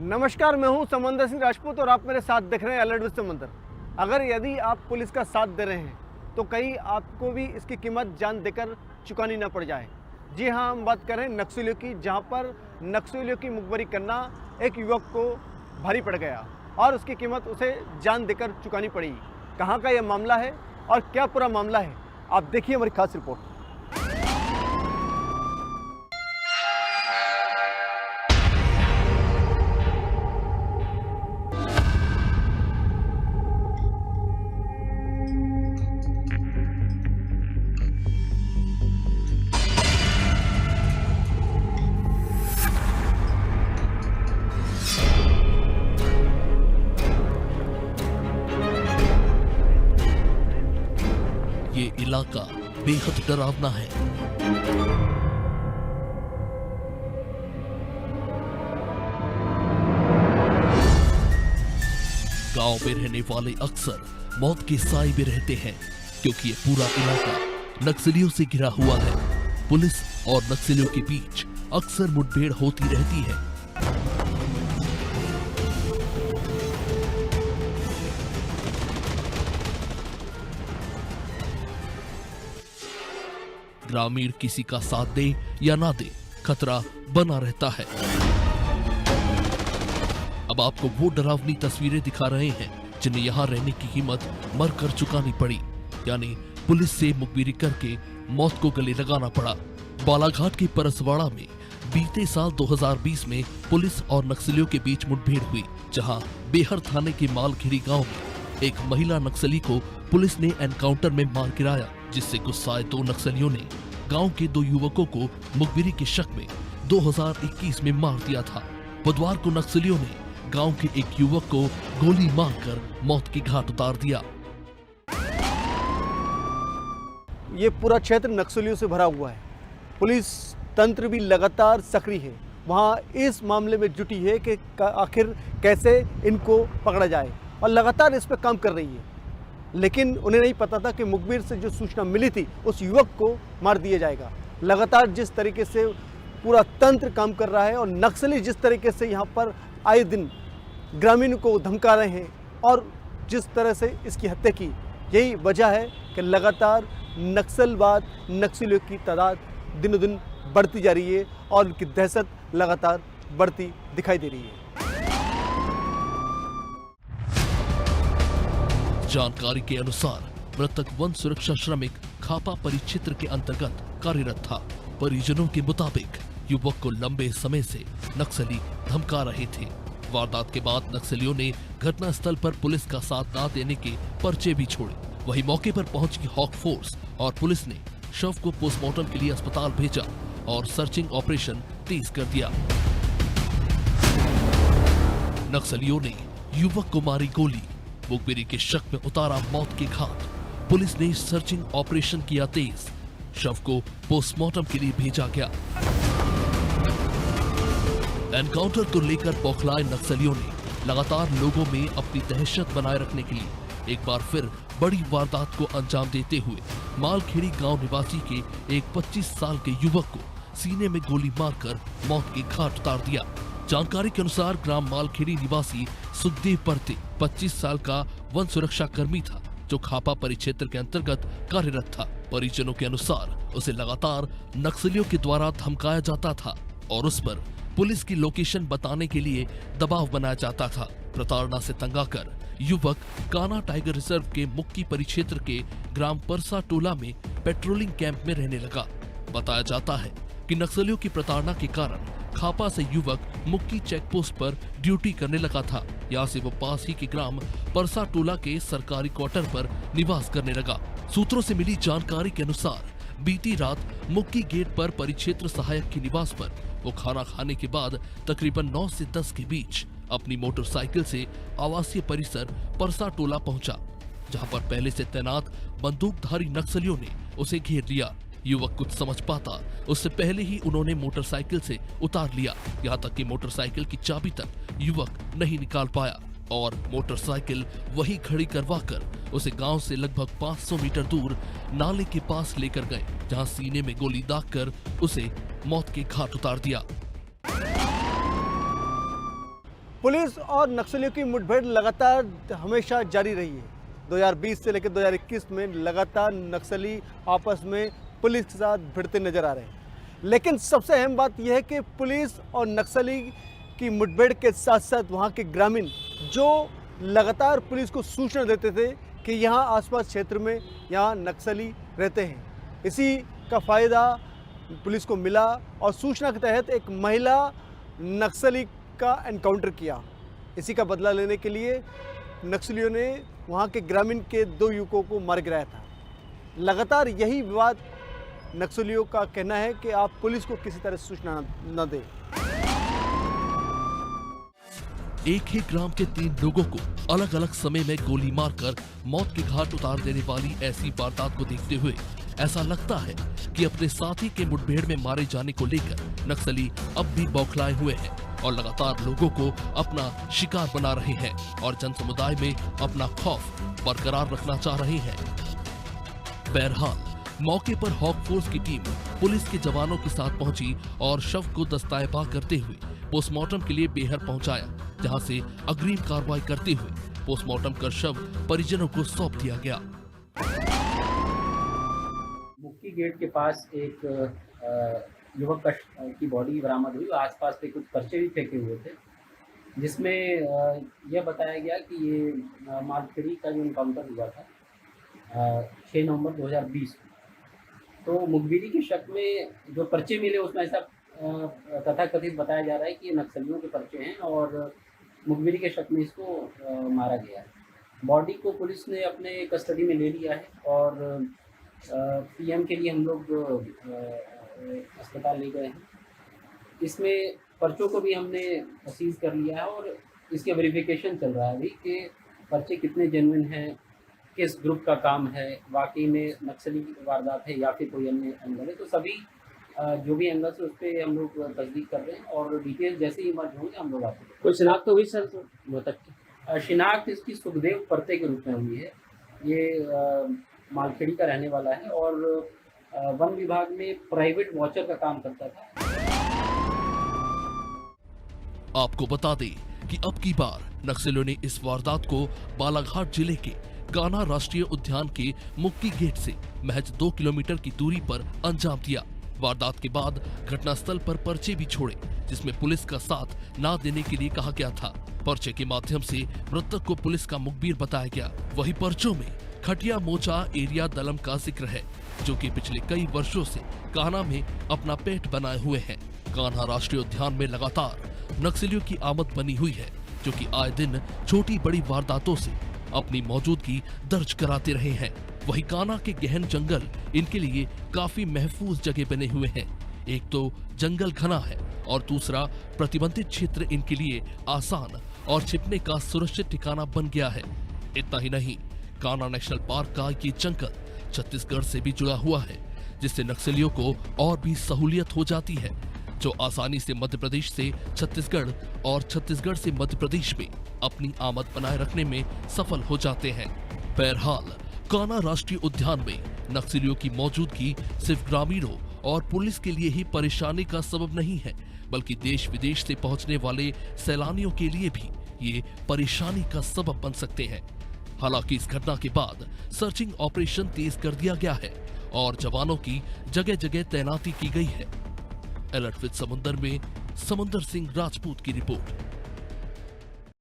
नमस्कार, मैं हूं समंदर सिंह राजपूत और आप मेरे साथ देख रहे हैं अलर्ट विद समंदर। अगर यदि आप पुलिस का साथ दे रहे हैं तो कहीं आपको भी इसकी कीमत जान देकर चुकानी ना पड़ जाए। जी हां, हम बात कर रहे हैं नक्सलियों की, जहां पर नक्सलियों की मुखबरी करना एक युवक को भारी पड़ गया और उसकी कीमत उसे जान देकर चुकानी पड़ी। कहां का यह मामला है और क्या पूरा मामला है, आप देखिए हमारी खास रिपोर्ट। ये इलाका बेहद डरावना है। गांव में रहने वाले अक्सर मौत के साए में रहते हैं, क्योंकि ये पूरा इलाका नक्सलियों से घिरा हुआ है। पुलिस और नक्सलियों के बीच अक्सर मुठभेड़ होती रहती है। ग्रामीण किसी का साथ दे या ना दे, खतरा बना रहता है। अब आपको वो डरावनी तस्वीरें दिखा रहे हैं जिन्हें यहाँ रहने की कीमत मरकर चुकानी पड़ी, यानी पुलिस से मुखबिरी करके मौत को गले लगाना पड़ा। बालाघाट के परसवाड़ा में बीते साल 2020 में पुलिस और नक्सलियों के बीच मुठभेड़ हुई, जहां बेहर थाने के मालखेड़ी गांव में एक महिला नक्सली को पुलिस ने एनकाउंटर में मार गिराया, जिससे गुस्साए दो नक्सलियों ने गांव के दो युवकों को मुखबिरी के शक में 2021 में मार दिया था। बुधवार को नक्सलियों ने गांव के एक युवक को गोली मारकर मौत की घाट उतार दिया। ये पूरा क्षेत्र नक्सलियों से भरा हुआ है। पुलिस तंत्र भी लगातार सक्रिय है, वहाँ इस मामले में जुटी है कि आखिर कैसे इनको पकड़ा जाए और लगातार इस पर काम कर रही है। लेकिन उन्हें नहीं पता था कि मुखबिर से जो सूचना मिली थी उस युवक को मार दिया जाएगा। लगातार जिस तरीके से पूरा तंत्र काम कर रहा है और नक्सली जिस तरीके से यहाँ पर आए दिन ग्रामीण को धमका रहे हैं और जिस तरह से इसकी हत्या की, यही वजह है कि लगातार नक्सलवाद, नक्सलियों की तादाद दिनों दिन बढ़ती जा रही है और उनकी दहशत लगातार बढ़ती दिखाई दे रही है। जानकारी के अनुसार मृतक वन सुरक्षा श्रमिक खापा परिक्षेत्र के अंतर्गत कार्यरत था। परिजनों के मुताबिक युवक को लंबे समय से नक्सली धमका रहे थे। वारदात के बाद नक्सलियों ने घटनास्थल पर पुलिस का साथ न देने के पर्चे भी छोड़े। वहीं मौके पर पहुंची हॉक फोर्स और पुलिस ने शव को पोस्टमार्टम के लिए अस्पताल भेजा और सर्चिंग ऑपरेशन तेज कर दिया। नक्सलियों ने युवक को मारी गोली, मुखबिरी के शक में उतारा मौत के घाट। पुलिस ने सर्चिंग ऑपरेशन किया तेज, शव को पोस्टमार्टम के लिए भेजा गया। एनकाउंटर को लेकर बौखलाए नक्सलियों ने लगातार लोगों में अपनी दहशत बनाए रखने के लिए एक बार फिर बड़ी वारदात को अंजाम देते हुए मालखेड़ी गांव निवासी के एक 25 साल के युवक को सीने में गोली मारकर मौत के घाट उतार दिया। जानकारी के अनुसार ग्राम मालखेड़ी निवासी सुखदेव परते 25 साल का वन सुरक्षा कर्मी था, जो खापा परिक्षेत्र के अंतर्गत कार्यरत था। परिजनों के अनुसार उसे लगातार नक्सलियों के द्वारा धमकाया जाता था और उस पर पुलिस की लोकेशन बताने के लिए दबाव बनाया जाता था। प्रताड़ना से तंग आकर युवक कान्हा टाइगर रिजर्व के मुक्की परिक्षेत्र के ग्राम परसा टोला में पेट्रोलिंग कैंप में रहने लगा। बताया जाता है कि नक्सलियों की प्रताड़ना के कारण खापा से युवक मुक्की चेक पोस्ट पर ड्यूटी करने लगा था। यहाँ से वो पास ही के ग्राम परसा टोला के सरकारी क्वार्टर पर निवास करने लगा। सूत्रों से मिली जानकारी के अनुसार बीती रात मुक्की गेट पर परिक्षेत्र सहायक के निवास पर वो खाना खाने के बाद तकरीबन 9 से 10 के बीच अपनी मोटरसाइकिल से आवासीय परिसर परसा टोला पहुंचा, जहां पर पहले से तैनात बंदूकधारी नक्सलियों ने उसे घेर लिया। युवक कुछ समझ पाता उससे पहले ही उन्होंने मोटरसाइकिल से उतार लिया। यहाँ तक कि मोटरसाइकिल की चाबी तक युवक नहीं निकाल पाया और मोटरसाइकिल वहीं खड़ी करवाकर उसे गांव से लगभग 500 मीटर दूर नाले के पास लेकर गए, जहां सीने में गोली दागकर उसे मौत के घाट उतार दिया। पुलिस और नक्सलियों की मुठभेड़ लगातार हमेशा जारी रही है। 2020 से लेकर 2021 में लगातार नक्सली आपस में पुलिस के साथ भिड़ते नजर आ रहे हैं। लेकिन सबसे अहम बात यह है कि पुलिस और नक्सली की मुठभेड़ के साथ साथ वहाँ के ग्रामीण जो लगातार पुलिस को सूचना देते थे कि यहाँ आसपास क्षेत्र में यहाँ नक्सली रहते हैं, इसी का फ़ायदा पुलिस को मिला और सूचना के तहत एक महिला नक्सली का एनकाउंटर किया। इसी का बदला लेने के लिए नक्सलियों ने वहाँ के ग्रामीण के 2 युवकों को मार गिराया था। लगातार यही विवाद नक्सलियों का कहना है कि आप पुलिस को किसी तरह सूचना न दें। एक ही ग्राम के 3 लोगों को अलग अलग समय में गोली मारकर मौत के घाट उतार देने वाली ऐसी वारदात को देखते हुए ऐसा लगता है कि अपने साथी के मुठभेड़ में मारे जाने को लेकर नक्सली अब भी बौखलाए हुए हैं और लगातार लोगों को अपना शिकार बना रहे हैं और जन समुदाय में अपना खौफ बरकरार रखना चाह रहे हैं। बहरहाल मौके पर हॉक फोर्स की टीम पुलिस के जवानों के साथ पहुंची और शव को दस्तावेबा करते हुए पोस्टमार्टम के लिए बेहर पहुंचाया, जहां से अग्रिम कार्रवाई करते हुए पोस्टमार्टम कर शव परिजनों को सौंप दिया गया। मुक्की गेट के पास एक युवक की बॉडी बरामद हुई। आसपास पे कुछ पर्चे भी फेंके हुए थे, जिसमें यह बताया गया कि ये मालखेड़ी का जो इनकाउंटर हुआ था 6 नवंबर 2020। तो मुखबिरी के शक में जो पर्चे मिले उसमें ऐसा तथाकथित बताया जा रहा है कि ये नक्सलियों के पर्चे हैं और मुखबिरी के शक में इसको मारा गया है। बॉडी को पुलिस ने अपने कस्टडी में ले लिया है और पीएम के लिए हम लोग अस्पताल ले गए हैं। इसमें पर्चों को भी हमने सीज कर लिया है और इसके वेरिफिकेशन चल रहा है अभी कि पर्चे कितने जेन्युइन हैं, किस ग्रुप का काम है, वाकई में नक्सली वारदात है या फिर कोई अन्य एंगल है। तो सभी जो भी एंगल है उस पर हम लोग तस्दीक कर रहे हैं और डिटेल जैसे ही इमर्ज होंगे हम लोग आपको। कोई शिनाख्त हुई सर वो तक की? शिनाख्त इसकी सुखदेव परते के रूप में हुई है। ये मालखेड़ी का रहने वाला है और वन विभाग में प्राइवेट वॉचर का काम करता था। आपको बता दें कि अब की बार नक्सलियों ने इस वारदात को बालाघाट जिले के कान्हा राष्ट्रीय उद्यान के मुक्की गेट से महज 2 किलोमीटर की दूरी पर अंजाम दिया। वारदात के बाद घटनास्थल पर पर्चे भी छोड़े, जिसमें पुलिस का साथ ना देने के लिए कहा गया था। पर्चे के माध्यम से मृतक को पुलिस का मुखबिर बताया गया। वही पर्चों में खटिया मोचा एरिया दलम का जिक्र है, जो कि पिछले कई वर्षों से कान्हा में अपना पेट बनाए हुए हैं। कान्हा राष्ट्रीय उद्यान में लगातार नक्सलियों की आमद बनी हुई है, जो कि आए दिन छोटी बड़ी वारदातों से अपनी मौजूदगी दर्ज कराते रहे हैं। वही कान्हा के गहन जंगल इनके लिए काफी महफूज जगह बने हुए हैं। एक तो जंगल घना है और दूसरा प्रतिबंधित क्षेत्र इनके लिए आसान और छिपने का सुरक्षित ठिकाना बन गया है। इतना ही नहीं, कान्हा नेशनल पार्क का ये जंगल छत्तीसगढ़ से भी जुड़ा हुआ है, जिससे नक्सलियों को और भी सहूलियत हो जाती है, जो आसानी से मध्य प्रदेश से छत्तीसगढ़ और छत्तीसगढ़ से मध्य प्रदेश में अपनी आमद बनाए रखने में सफल हो जाते हैं। बहरहाल कान्हा राष्ट्रीय उद्यान में नक्सलियों की मौजूदगी सिर्फ ग्रामीणों और पुलिस के लिए ही परेशानी का सबब नहीं है, बल्कि देश विदेश से पहुंचने वाले सैलानियों के लिए भी ये परेशानी का सबब बन सकते हैं। हालांकि इस घटना के बाद सर्चिंग ऑपरेशन तेज कर दिया गया है और जवानों की जगह जगह तैनाती की गई है। अलर्ट विद समुंदर में समुंदर सिंह राजपूत की रिपोर्ट।